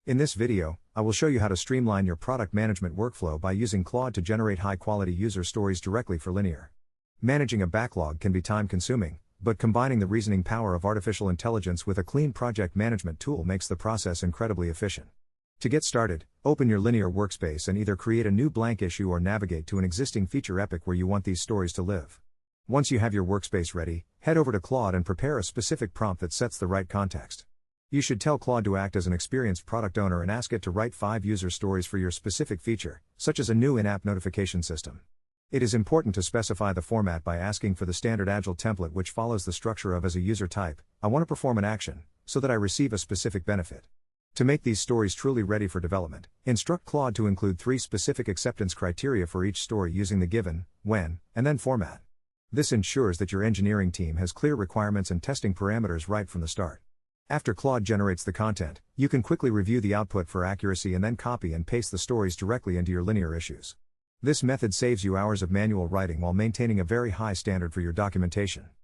In this video, I will show you how to streamline your product management workflow by using Claude to generate high-quality user stories directly for Linear. Managing a backlog can be time-consuming, but combining the reasoning power of artificial intelligence with a clean project management tool makes the process incredibly efficient. To get started, open your Linear workspace and either create a new blank issue or navigate to an existing feature epic where you want these stories to live. Once you have your workspace ready, head over to Claude and prepare a specific prompt that sets the right context. You should tell Claude to act as an experienced product owner and ask it to write 5 user stories for your specific feature, such as a new in-app notification system. It is important to specify the format by asking for the standard Agile template, which follows the structure of as a user type, I want to perform an action, so that I receive a specific benefit. To make these stories truly ready for development, instruct Claude to include 3 specific acceptance criteria for each story using the given, when, and then format. This ensures that your engineering team has clear requirements and testing parameters right from the start. After Claude generates the content, you can quickly review the output for accuracy and then copy and paste the stories directly into your Linear issues. This method saves you hours of manual writing while maintaining a very high standard for your documentation.